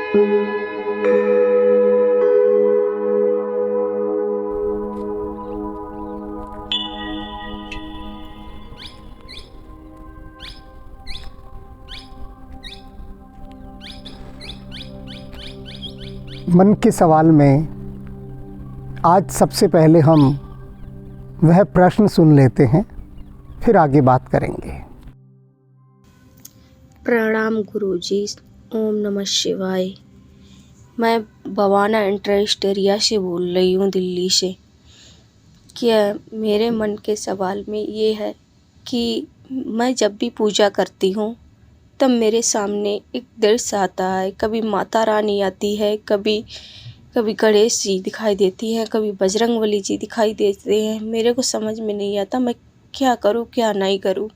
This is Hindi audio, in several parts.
मन के सवाल में आज सबसे पहले हम वह प्रश्न सुन लेते हैं, फिर आगे बात करेंगे। प्रणाम गुरुजी। ओम नमः शिवाय। मैं भवाना इंटरेस्ट एरिया से बोल रही हूँ, दिल्ली से। क्या मेरे मन के सवाल में ये है कि मैं जब भी पूजा करती हूँ तब मेरे सामने एक दृश्य आता है। कभी माता रानी आती है, कभी गणेश जी दिखाई देती हैं, कभी बजरंगबली जी दिखाई देते हैं। मेरे को समझ में नहीं आता मैं क्या करूं क्या नहीं करूं।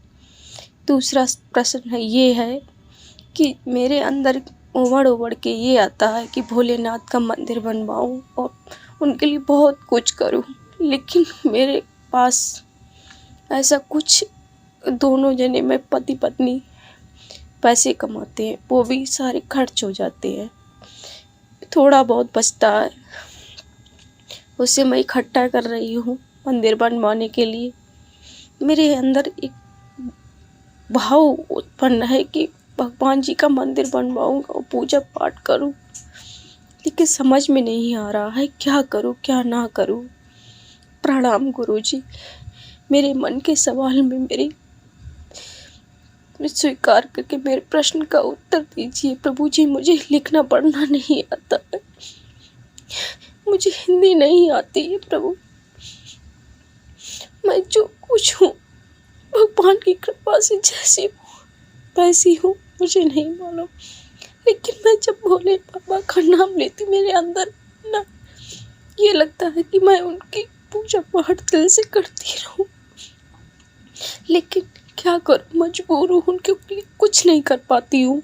दूसरा प्रश्न ये है कि मेरे अंदर उमड़ के ये आता है कि भोलेनाथ का मंदिर बनवाऊं और उनके लिए बहुत कुछ करूं, लेकिन मेरे पास ऐसा कुछ, दोनों जने में पति पत्नी पैसे कमाते हैं, वो भी सारे खर्च हो जाते हैं। थोड़ा बहुत बचता है, उसे मैं इकट्ठा कर रही हूँ मंदिर बनवाने के लिए। मेरे अंदर एक भाव उत्पन्न है कि भगवान जी का मंदिर बनवाऊंगा और पूजा पाठ करूं, लेकिन समझ में नहीं आ रहा है क्या करूं क्या ना करूं। प्रणाम गुरुजी। मेरे मन के सवाल में मेरी स्वीकार करके मेरे प्रश्न का उत्तर दीजिए प्रभु जी। मुझे लिखना पढ़ना नहीं आता है, मुझे हिंदी नहीं आती है प्रभु। मैं जो कुछ हूँ भगवान की कृपा से जैसी हूँ वैसी हूँ, मुझे नहीं मालूम। लेकिन मैं जब भोले बाबा का नाम लेती मेरे अंदर ना ये लगता है कि मैं उनकी पूजा पाठ दिल से करती रहूं, लेकिन क्या करूं, मजबूर हूँ, उनके लिए कुछ नहीं कर पाती हूँ।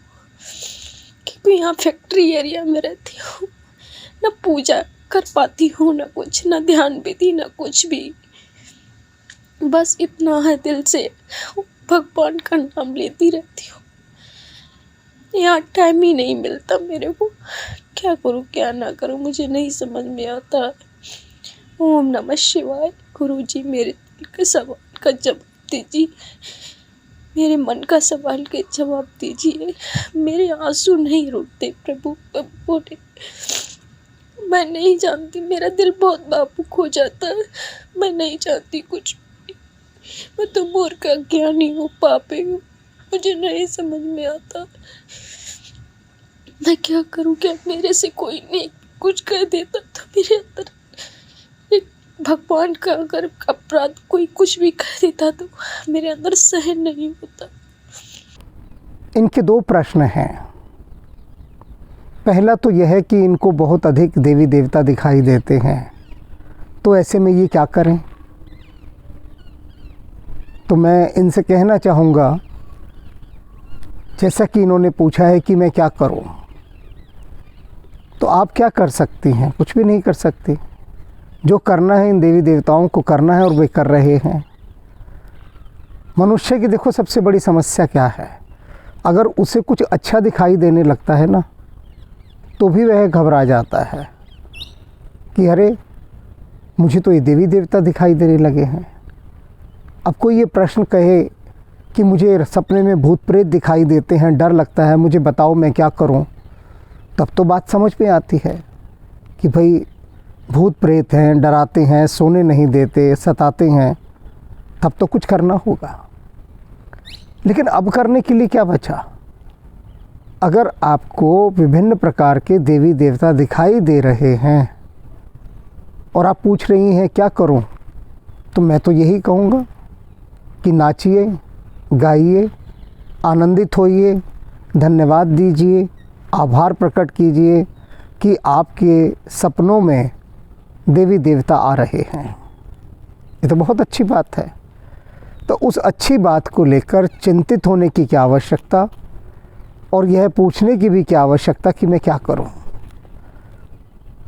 क्योंकि यहाँ फैक्ट्री एरिया में रहती हूँ, ना पूजा कर पाती हूँ, ना कुछ, ना ध्यान विधि, ना कुछ भी। बस इतना है, दिल से भगवान का नाम लेती रहती हूँ। यहाँ टाइम ही नहीं मिलता मेरे को। क्या करूँ क्या ना करूँ मुझे नहीं समझ में आता। ओम नमः शिवाय। गुरुजी मेरे दिल के सवाल का जवाब दीजिए, मेरे मन का सवाल के जवाब दीजिए। मेरे आंसू नहीं रुकते प्रभु। बोले मैं नहीं जानती, मेरा दिल बहुत भावुक हो जाता है। मैं नहीं जानती कुछ भी, मैं तो मूर्ख अज्ञानी हूँ, पापी हूँ, मुझे नहीं समझ में आता मैं क्या करूँ। क्या मेरे से कोई नहीं कुछ कह देता तो मेरे अंदर भगवान का अगर अपराध कोई कुछ भी कह देता तो मेरे अंदर सहन नहीं होता। इनके दो प्रश्न हैं। पहला तो यह है कि इनको बहुत अधिक देवी देवता दिखाई देते हैं, तो ऐसे में ये क्या करें। तो मैं इनसे कहना चाहूँगा, जैसा कि इन्होंने पूछा है कि मैं क्या करूँ, तो आप क्या कर सकती हैं? कुछ भी नहीं कर सकती। जो करना है इन देवी देवताओं को करना है और वे कर रहे हैं। मनुष्य की देखो सबसे बड़ी समस्या क्या है, अगर उसे कुछ अच्छा दिखाई देने लगता है ना तो भी वह घबरा जाता है कि अरे मुझे तो ये देवी देवता दिखाई देने लगे हैं। अब कोई ये प्रश्न कहे कि मुझे सपने में भूत प्रेत दिखाई देते हैं, डर लगता है, मुझे बताओ मैं क्या करूं, तब तो बात समझ में आती है कि भाई भूत प्रेत हैं, डराते हैं, सोने नहीं देते, सताते हैं, तब तो कुछ करना होगा। लेकिन अब करने के लिए क्या बचा? अगर आपको विभिन्न प्रकार के देवी देवता दिखाई दे रहे हैं और आप पूछ रही हैं क्या करूं, तो मैं तो यही कहूँगा कि नाचिए, गाइए, आनंदित होइए, धन्यवाद दीजिए, आभार प्रकट कीजिए कि आपके सपनों में देवी देवता आ रहे हैं। ये तो बहुत अच्छी बात है। तो उस अच्छी बात को लेकर चिंतित होने की क्या आवश्यकता, और यह पूछने की भी क्या आवश्यकता कि मैं क्या करूं।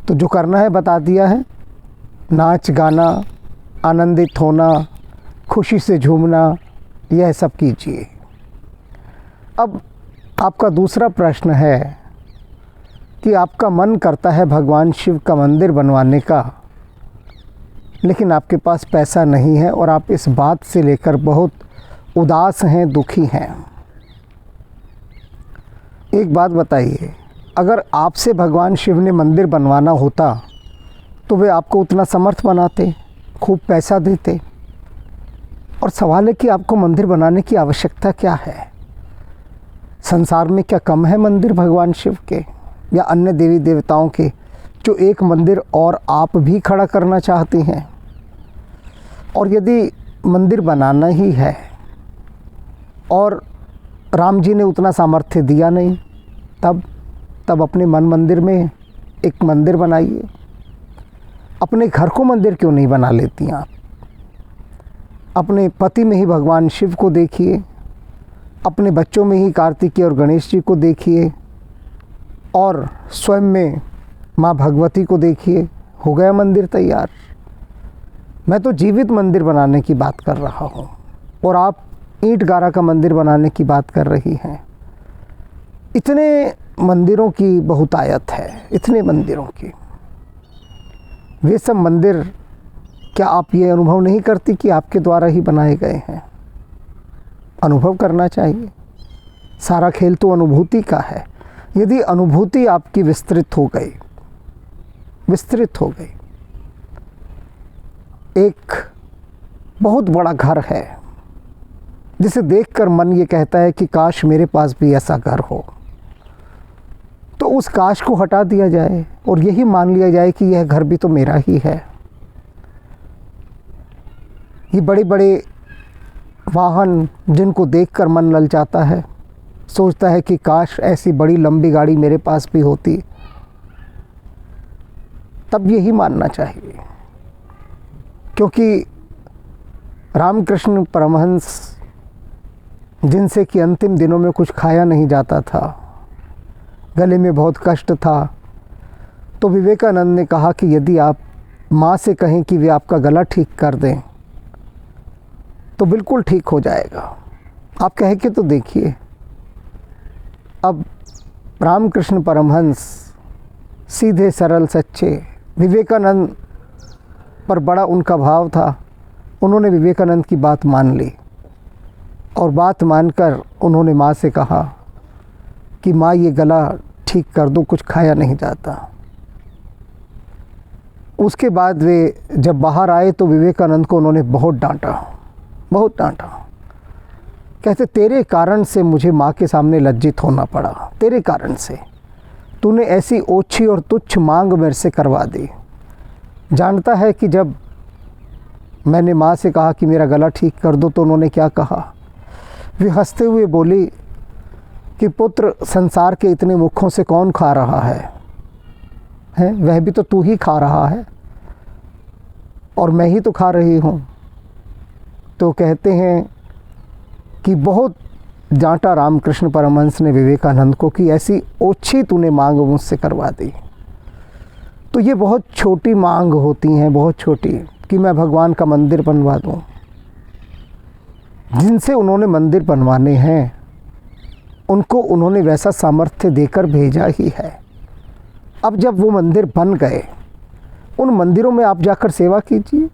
तो जो करना है बता दिया है, नाच गाना, आनंदित होना, खुशी से झूमना, यह सब कीजिए। अब आपका दूसरा प्रश्न है कि आपका मन करता है भगवान शिव का मंदिर बनवाने का, लेकिन आपके पास पैसा नहीं है और आप इस बात से लेकर बहुत उदास हैं, दुखी हैं। एक बात बताइए, अगर आपसे भगवान शिव ने मंदिर बनवाना होता तो वे आपको उतना समर्थ बनाते, खूब पैसा देते। और सवाल है कि आपको मंदिर बनाने की आवश्यकता क्या है? संसार में क्या कम है मंदिर भगवान शिव के या अन्य देवी देवताओं के, जो एक मंदिर और आप भी खड़ा करना चाहती हैं? और यदि मंदिर बनाना ही है और राम जी ने उतना सामर्थ्य दिया नहीं, तब अपने मन मंदिर में एक मंदिर बनाइए। अपने घर को मंदिर क्यों नहीं बना लेती आप? अपने पति में ही भगवान शिव को देखिए, अपने बच्चों में ही कार्तिकेय और गणेश जी को देखिए, और स्वयं में माँ भगवती को देखिए। हो गया मंदिर तैयार। मैं तो जीवित मंदिर बनाने की बात कर रहा हूँ और आप ईंट गारा का मंदिर बनाने की बात कर रही हैं। इतने मंदिरों की बहुतायत है, इतने मंदिरों की। वे सब मंदिर, क्या आप ये अनुभव नहीं करती कि आपके द्वारा ही बनाए गए हैं? अनुभव करना चाहिए। सारा खेल तो अनुभूति का है। यदि अनुभूति आपकी विस्तृत हो गई, एक बहुत बड़ा घर है जिसे देखकर मन ये कहता है कि काश मेरे पास भी ऐसा घर हो, तो उस काश को हटा दिया जाए और यही मान लिया जाए कि यह घर भी तो मेरा ही है। ये बड़े बड़े वाहन जिनको देखकर मन ललचाता है, सोचता है कि काश ऐसी बड़ी लंबी गाड़ी मेरे पास भी होती, तब यही मानना चाहिए। क्योंकि रामकृष्ण परमहंस, जिनसे कि अंतिम दिनों में कुछ खाया नहीं जाता था, गले में बहुत कष्ट था, तो विवेकानंद ने कहा कि यदि आप माँ से कहें कि वे आपका गला ठीक कर दें तो बिल्कुल ठीक हो जाएगा। आप कह के तो देखिए। अब रामकृष्ण परमहंस सीधे सरल सच्चे, विवेकानंद पर बड़ा उनका भाव था। उन्होंने विवेकानंद की बात मान ली और बात मानकर उन्होंने माँ से कहा कि माँ ये गला ठीक कर दो, कुछ खाया नहीं जाता। उसके बाद वे जब बाहर आए तो विवेकानंद को उन्होंने बहुत डांटा। कहते तेरे कारण से मुझे माँ के सामने लज्जित होना पड़ा, तेरे कारण से। तूने ऐसी ओछी और तुच्छ मांग मेरे से करवा दी। जानता है कि जब मैंने माँ से कहा कि मेरा गला ठीक कर दो तो उन्होंने क्या कहा? वे हंसते हुए बोली कि पुत्र, संसार के इतने मुखों से कौन खा रहा है? वह भी तो तू ही खा रहा है और मैं ही तो खा रही हूँ। तो कहते हैं कि बहुत डांटा रामकृष्ण परमहंस ने विवेकानंद को कि ऐसी ओछी तूने मांग मुझसे करवा दी। तो ये बहुत छोटी मांग होती हैं, बहुत छोटी, कि मैं भगवान का मंदिर बनवा दूं। जिनसे उन्होंने मंदिर बनवाने हैं उनको उन्होंने वैसा सामर्थ्य देकर भेजा ही है। अब जब वो मंदिर बन गए, उन मंदिरों में आप जाकर सेवा कीजिए।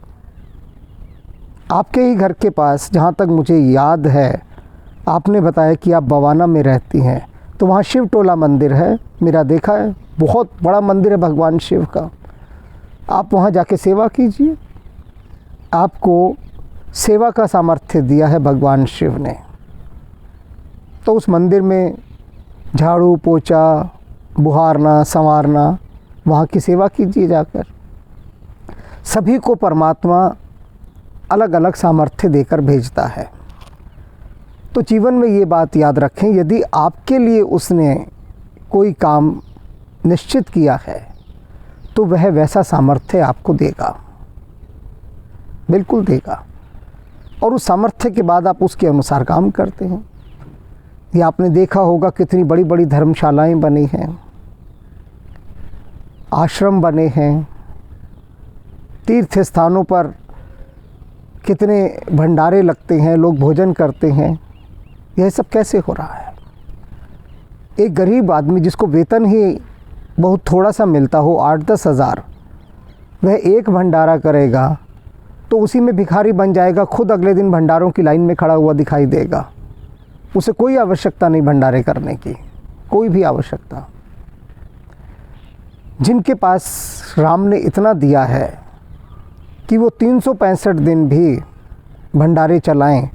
आपके ही घर के पास, जहाँ तक मुझे याद है, आपने बताया कि आप बवाना में रहती हैं, तो वहाँ शिव टोला मंदिर है, मेरा देखा है, बहुत बड़ा मंदिर है भगवान शिव का। आप वहाँ जाके सेवा कीजिए। आपको सेवा का सामर्थ्य दिया है भगवान शिव ने, तो उस मंदिर में झाड़ू पोछा, बुहारना, संवारना, वहाँ की सेवा कीजिए जाकर। सभी को परमात्मा अलग अलग सामर्थ्य देकर भेजता है। तो जीवन में ये बात याद रखें, यदि आपके लिए उसने कोई काम निश्चित किया है तो वह वैसा सामर्थ्य आपको देगा, बिल्कुल देगा। और उस सामर्थ्य के बाद आप उसके अनुसार काम करते हैं। ये आपने देखा होगा कितनी बड़ी बड़ी धर्मशालाएं बनी हैं, आश्रम बने हैं, तीर्थ स्थानों पर कितने भंडारे लगते हैं, लोग भोजन करते हैं। यह सब कैसे हो रहा है? एक गरीब आदमी जिसको वेतन ही बहुत थोड़ा सा मिलता हो, 8-10 हज़ार, वह एक भंडारा करेगा तो उसी में भिखारी बन जाएगा, खुद अगले दिन भंडारों की लाइन में खड़ा हुआ दिखाई देगा। उसे कोई आवश्यकता नहीं भंडारे करने की, कोई भी आवश्यकता। जिनके पास राम ने इतना दिया है कि वो 365 दिन भी भंडारे चलाएं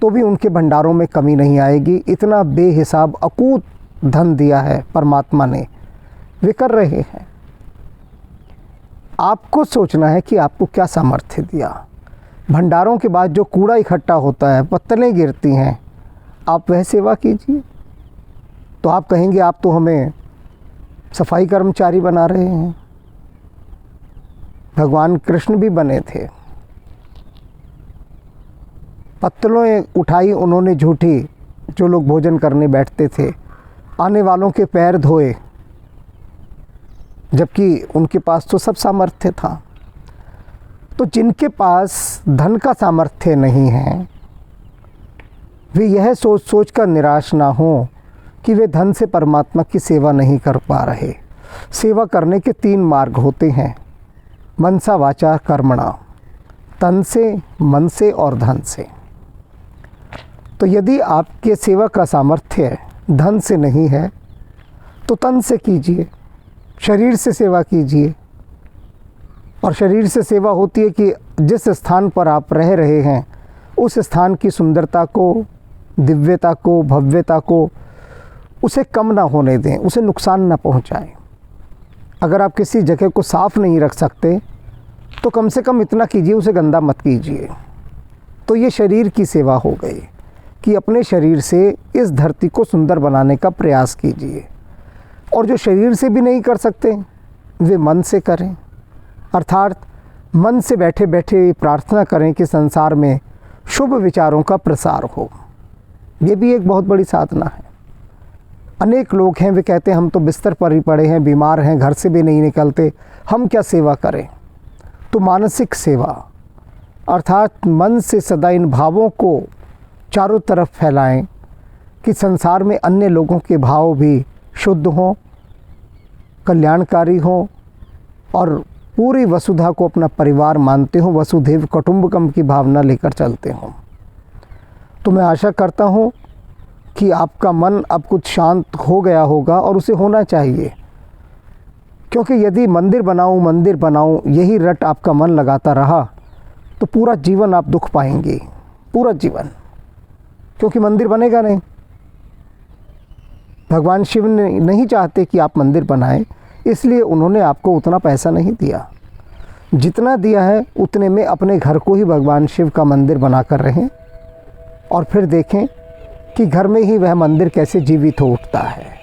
तो भी उनके भंडारों में कमी नहीं आएगी, इतना बेहिसाब अकूत धन दिया है परमात्मा ने, वे कर रहे हैं। आपको सोचना है कि आपको क्या सामर्थ्य दिया। भंडारों के बाद जो कूड़ा इकट्ठा होता है, पत्तलें गिरती हैं, आप वह सेवा कीजिए। तो आप कहेंगे आप तो हमें सफाई कर्मचारी बना रहे हैं। भगवान कृष्ण भी बने थे, पत्तलें उठाई उन्होंने झूठी, जो लोग भोजन करने बैठते थे, आने वालों के पैर धोए, जबकि उनके पास तो सब सामर्थ्य था। तो जिनके पास धन का सामर्थ्य नहीं है, वे यह सोच सोच कर निराश ना हो कि वे धन से परमात्मा की सेवा नहीं कर पा रहे। सेवा करने के 3 मार्ग होते हैं, मनसा वाचा कर्मणा, तन से, मन से और धन से। तो यदि आपके सेवा का सामर्थ्य धन से नहीं है तो तन से कीजिए, शरीर से सेवा कीजिए। और शरीर से सेवा होती है कि जिस स्थान पर आप रह रहे हैं उस स्थान की सुंदरता को, दिव्यता को, भव्यता को, उसे कम ना होने दें, उसे नुकसान ना पहुंचाएं। अगर आप किसी जगह को साफ़ नहीं रख सकते तो कम से कम इतना कीजिए, उसे गंदा मत कीजिए। तो ये शरीर की सेवा हो गई कि अपने शरीर से इस धरती को सुंदर बनाने का प्रयास कीजिए। और जो शरीर से भी नहीं कर सकते वे मन से करें, अर्थात मन से बैठे बैठे प्रार्थना करें कि संसार में शुभ विचारों का प्रसार हो। ये भी एक बहुत बड़ी साधना है। अनेक लोग हैं, वे कहते हैं हम तो बिस्तर पर ही पड़े हैं, बीमार हैं, घर से भी नहीं निकलते, हम क्या सेवा करें। तो मानसिक सेवा अर्थात मन से सदा इन भावों को चारों तरफ फैलाएं कि संसार में अन्य लोगों के भाव भी शुद्ध हों, कल्याणकारी हों और पूरी वसुधा को अपना परिवार मानते हों, वसुधैव कुटुंबकम की भावना लेकर चलते हों। तो मैं आशा करता हूँ कि आपका मन अब कुछ शांत हो गया होगा, और उसे होना चाहिए, क्योंकि यदि मंदिर बनाऊं यही रट आपका मन लगाता रहा तो पूरा जीवन आप दुख पाएंगे, पूरा जीवन, क्योंकि मंदिर बनेगा नहीं। भगवान शिव ने नहीं चाहते कि आप मंदिर बनाएं, इसलिए उन्होंने आपको उतना पैसा नहीं दिया। जितना दिया है उतने में अपने घर को ही भगवान शिव का मंदिर बनाकर रहें, और फिर देखें कि घर में ही वह मंदिर कैसे जीवित हो उठता है।